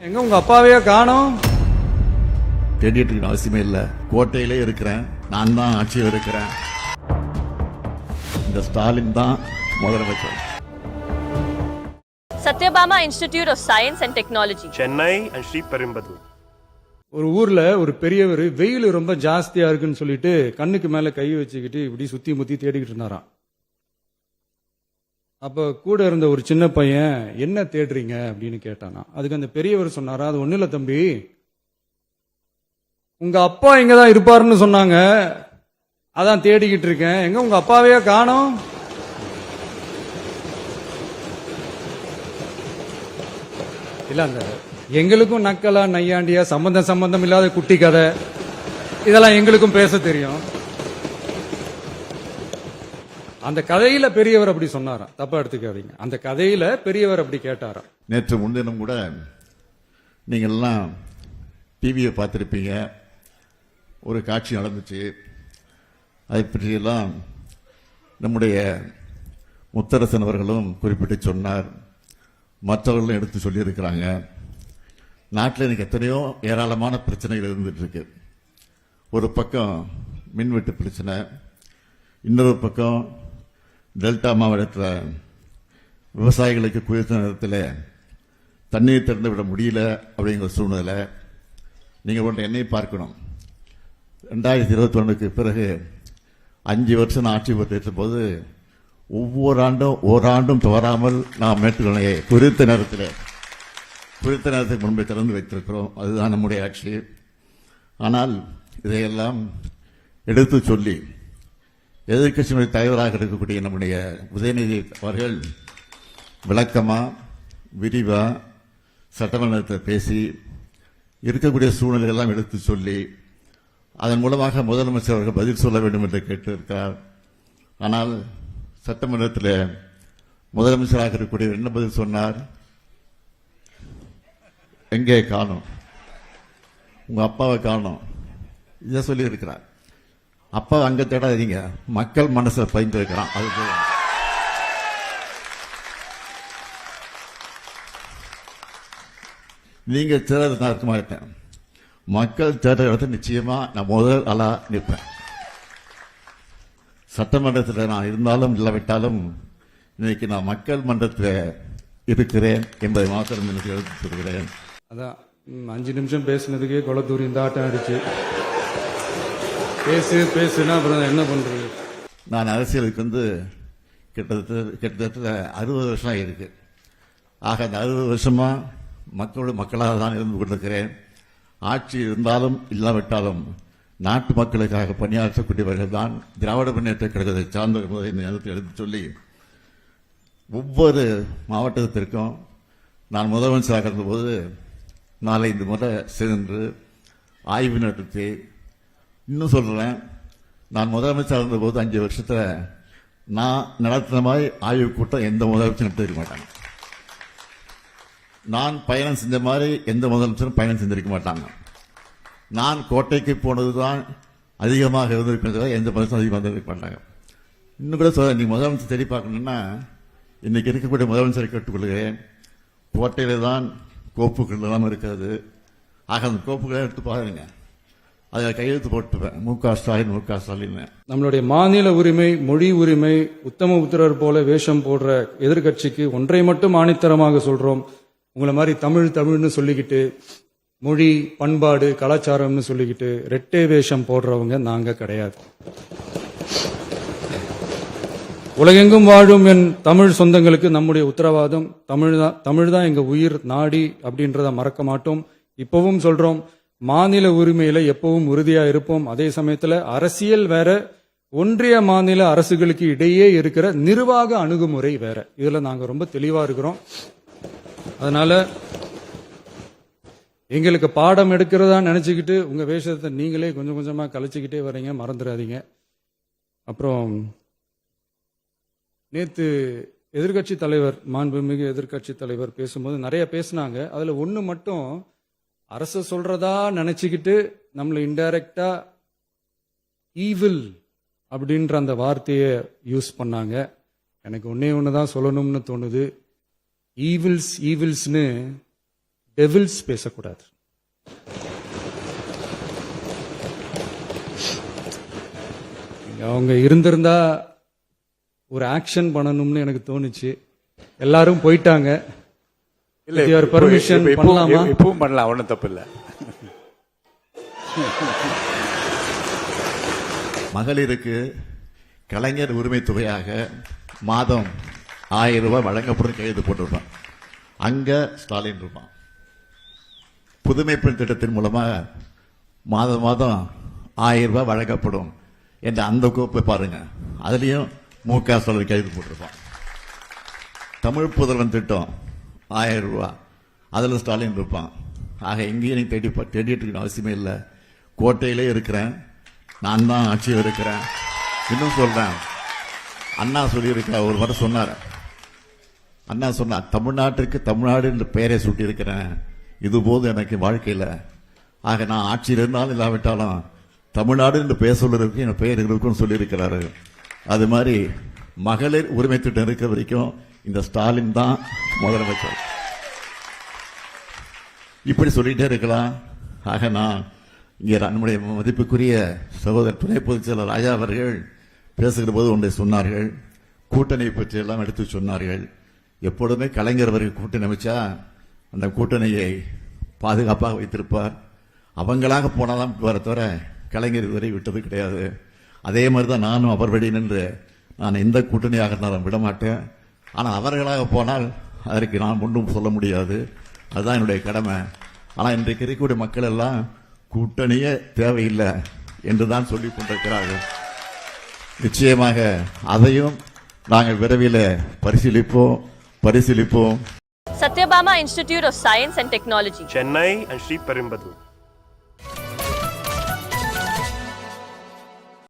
எங்க உங்க அப்பாவையே காணோம்? தேடிட்டு இருக்க அவசியமே இல்லை. கோட்டையிலே இருக்கிறேன், நான் தான் ஆட்சியில் இருக்கிறேன். இந்த ஸ்டாலின் தான் முதலமைச்சர். Satyabama Institute of Science and Technology, Chennai and Sri Perumbudur. ஒரு ஊர்ல ஒரு பெரியவர் வெயில் ரொம்ப ஜாஸ்தியா இருக்குன்னு சொல்லிட்டு கண்ணுக்கு மேல கை வச்சுக்கிட்டு இப்படி சுத்தி முத்தி தேடிக்கிட்டு இருந்தாராம். அப்ப கூட இருந்த ஒரு சின்ன பையன் என்ன தேடுறீங்க அப்படின்னு கேட்டானா. அதுக்கு அந்த பெரியவர் சொன்னாரா, அது ஒண்ணு இல்ல தம்பி, உங்க அப்பா இங்கதான் இருப்பாருன்னு சொன்னாங்க, அதான் தேடிக்கிட்டு இருக்கேன். எங்க உங்க அப்பாவையே காணோம்? இல்ல அந்த எங்களுக்கும் நக்கலா நையாண்டியா சம்பந்தம் இல்லாத குட்டி கதை இதெல்லாம் எங்களுக்கும் பேச தெரியும். அந்த கதையில பெரியவர் அப்படி சொன்னாராம், தப்பா எடுத்துக்காதீங்க. அந்த கதையில பெரியவர் அப்படி கேட்டாராம். நேற்று முன்தினம் கூட நீங்கள் எல்லாம் டிவியை பார்த்திருப்பீங்க. ஒரு காட்சி நடந்துச்சு. அதை பற்றியெல்லாம் நம்முடைய முத்தரசன் அவர்களும் குறிப்பிட்டு சொன்னார். மற்றவர்களும் எடுத்து சொல்லியிருக்கிறாங்க. நாட்டில் எனக்கு எத்தனையோ ஏராளமான பிரச்சனைகள் இருந்துட்டு இருக்கு. ஒரு பக்கம் மின்வெட்டு பிரச்சனை, இன்னொரு பக்கம் டெல்டா மாவட்டத்தில் விவசாயிகளுக்கு குறித்த நேரத்தில் தண்ணீர் திறந்து விட முடியல அப்படிங்கிற சூழ்நிலை. நீங்கள் ஒன்று என்னை பார்க்கணும். 2021க்கு பிறகு 5 வருஷம் ஆட்சி பொறுத்தேற்ற போது ஒவ்வொரு ஆண்டும் ஓராண்டும் தவறாமல் நாம் மேட்டுக்கணையை குறித்த நேரத்துக்கு முன்பே திறந்து வைத்திருக்கிறோம். அதுதான் நம்முடைய ஆட்சி. ஆனால் இதையெல்லாம் எடுத்து சொல்லி எதிர்க்கட்சியினுடைய தலைவராக இருக்கக்கூடிய நம்முடைய உதயநிதி அவர்கள் விளக்கமா விரிவா சட்டமன்றத்தில் பேசி இருக்கக்கூடிய சூழ்நிலையெல்லாம் எடுத்து சொல்லி அதன் மூலமாக முதலமைச்சர் அவர்கள் பதில் சொல்ல வேண்டும் என்று கேட்டிருக்கிறார். ஆனால் சட்டமன்றத்தில் முதலமைச்சராக இருக்கக்கூடிய என்ன பதில் சொன்னார்? எங்கே காணும், உங்க அப்பாவை காணும், இதை சொல்லி இருக்கிறார். அப்பா அங்க தேடாதீங்க, மக்கள் மனசை பயந்து இருக்கிறான். அது நீங்க தேர்தல் நான் இருக்க மாட்டேன். மக்கள் தேர்தல் இடத்துல நிச்சயமா நான் முதல் ஆளா நிற்பேன். சட்டமன்றத்தில் நான் இருந்தாலும் இல்லாவிட்டாலும் இன்னைக்கு நான் மக்கள் மன்றத்தில் இருக்கிறேன் என்பதை மாத்திரம் எனக்கு எடுத்து சொல்கிறேன். அதான் 5 நிமிஷம் பேசுனதுக்கே கொளத்தூரி இந்த ஆட்டம் அடிச்சு பேசுனா அப்புறம் என்ன பண்றது? நான் அரசியலுக்கு கிட்டத்தட்ட 60 வருஷம் இருக்கு. ஆக அந்த 60 வருஷமா மக்களாக தான் இருந்து கொண்டிருக்கிறேன். ஆட்சி இருந்தாலும் இல்லாவிட்டாலும் நாட்டு மக்களுக்காக பணியாற்றக்கூடியவர்கள் தான் திராவிட முன்னேற்ற கழகத்தை சார்ந்தவர்கள் இந்த நேரத்தில் எடுத்து சொல்லி ஒவ்வொரு மாவட்டத்திற்கும் நான் முதலமைச்சராக இருந்தபோது 4-5 முறை சென்று ஆய்வு நடத்தி, இன்னும் சொல்றேன், நான் முதலமைச்சராக இருந்தபோது 5 வருஷத்துல நான் நடத்தின மாதிரி ஆய்வு கூட்டம் எந்த முதலமைச்சரும் நடத்திருக்க மாட்டாங்க. நான் பயணம் செஞ்ச மாதிரி எந்த முதலமைச்சரும் பயணம் செஞ்சிருக்க மாட்டாங்க. நான் கோட்டைக்கு போனதுதான் அதிகமாக இருந்திருக்கிறது, எந்த முதலமைச்சரும் அதிகமாக இருந்திருக்க மாட்டாங்க. இன்னும் கூட சொல்ல, நீங்க முதலமைச்சர் தேடி பார்க்கணும்னா இன்னைக்கு இருக்கக்கூடிய முதலமைச்சரை கேட்டுக்கொள்கிறேன், கோட்டையில தான் கோப்புகள் எல்லாம் இருக்கிறது. ஆக அந்த கோப்புகளை எடுத்து பாருங்க, அதில் கையெழுத்து போட்டுப்பேன், முக ஸ்டாலின். நம்மளுடைய மாநில உரிமை, மொழி உரிமை, உத்தம உத்தரர் போல வேஷம் போடுற எதிர்கட்சிக்கு ஒன்றை மட்டும் ஆணித்தரமாக சொல்றோம். உங்களை மாதிரி தமிழ்னு சொல்லிக்கிட்டு, மொழி பண்பாடு கலாச்சாரம்னு சொல்லிக்கிட்டு ரெட்டை வேஷம் போடுறவங்க நாங்க கிடையாது. உலகெங்கும் வாழும் என் தமிழ் சொந்தங்களுக்கு நம்முடைய உத்தரவாதம் தமிழ் தான் எங்க உயிர் நாடி அப்படின்றத மறக்க மாட்டோம். இப்பவும் சொல்றோம், மாநில உரிமையில எப்பவும் உறுதியா இருப்போம். அதே சமயத்துல அரசியல் வேற, ஒன்றிய மாநில அரசுகளுக்கு இடையே இருக்கிற நிர்வாக அணுகுமுறை வேற. இதுல நாங்க ரொம்ப தெளிவா இருக்கிறோம். அதனால எங்களுக்கு பாடம் எடுக்கிறதா நினைச்சுக்கிட்டு உங்க வேஷத்தை நீங்களே கொஞ்சம் கொஞ்சமா கலைச்சுக்கிட்டே வரீங்க, மறந்துடாதீங்க. அப்புறம் நேத்து எதிர்கட்சி தலைவர், மாண்புமிகு எதிர்கட்சி தலைவர் பேசும்போது நிறைய பேசினாங்க. அதுல ஒண்ணு மட்டும், அரசு சொல்றதா நினைச்சுக்கிட்டு நம்மள இன்டைரக்டா ஈவில் அப்படின்ற அந்த வார்த்தையை யூஸ் பண்ணாங்க. எனக்கு ஒன்னே ஒண்ணுதான் சொல்லணும்னு தோணுது. ஈவில்ஸ்னு டெவில்ஸ் பேசக்கூடாது. அவங்க இருந்திருந்தா ஒரு ஆக்ஷன் பண்ணணும்னு எனக்கு தோணுச்சு. எல்லாரும் போயிட்டாங்க. இல்ல With your permission பண்ணலாமா? இப்பவும் பண்ணலாம், ஒன்றும் தப்பு இல்லை. மகளிருக்கு கலைஞர் உரிமை தொகையாக மாதம் 1000 ரூபாய் வழங்கப்படும் கைது போட்டிருப்பான். அங்க ஸ்டாலின் இருப்பான். புதுமை பெண் திட்டத்தின் மூலமாக மாதம் மாதம் 1000 ரூபாய் வழங்கப்படும் என்ற அந்த கோப்பை பாருங்க, அதுலயும் மு.க. ஸ்டாலின் கைது போட்டிருப்பான். தமிழ் புதல்வன் திட்டம் 1000 ரூபாய், அதுல ஸ்டாலின் இருப்பான். ஆக எங்கேயும் நீ தேடிட்டு இருக்க அவசியமே இல்லை. கோட்டையிலே இருக்கிறேன், நான் தான் ஆட்சியில் இருக்கிறேன். இன்னும் சொல்றேன், அண்ணா சொல்லியிருக்க ஒரு முறை சொன்னார். அண்ணா சொன்னார், தமிழ்நாட்டிற்கு தமிழ்நாடு என்று பெயரை சூட்டி இருக்கிறேன், இது போது எனக்கு வாழ்க்கையில். ஆக நான் ஆட்சியில் இருந்தாலும் இல்லாவிட்டாலும் தமிழ்நாடு என்று பெயர் சொல்றதுக்கு என் பெயர் இருக்குன்னு சொல்லியிருக்கிறாரு. அது மாதிரி மகளிர் உரிமை திட்டம் இருக்க வரைக்கும் இந்த ஸ்டாலின் தான் முதலமைச்சர். இப்படி சொல்லிட்டே இருக்கலாம். ஆக நான் இங்கே நம்முடைய மதிப்புக்குரிய சகோதரர் துணை பொதுச் செயலர் ராஜா அவர்கள் பேசுகிற போது ஒன்றை சொன்னார்கள். கூட்டணி பற்றி எல்லாம் எடுத்து சொன்னார்கள். எப்பொழுதுமே கலைஞர் அவர்கள் கூட்டணி அமைச்சா அந்த கூட்டணியை பாதுகாப்பாக வைத்திருப்பார். அவங்களாக போனாதான் வர தவிர கலைஞர் இதுவரை விட்டது கிடையாது. அதே மாதிரி தான் நானும் அவர் வழி நின்று நான் எந்த கூட்டணியாக இருந்தாலும் விடமாட்டேன். ஆனால் அவர்களாக போனால் அதற்கு நான் ஒன்றும் சொல்ல முடியாது. அதுதான் என்னுடைய கடமை. ஆனால் இன்றைக்கு இருக்கக்கூடிய மக்கள் எல்லாம் கூட்டணியே தேவையில்லை என்றுதான் சொல்லிக் கொண்டிருக்கிறார்கள். நிச்சயமாக அதையும் நாங்கள் விரைவில் பரிசீலிப்போம். Satyabama Institute of Science and Technology. Chennai and Sri Perumbudur.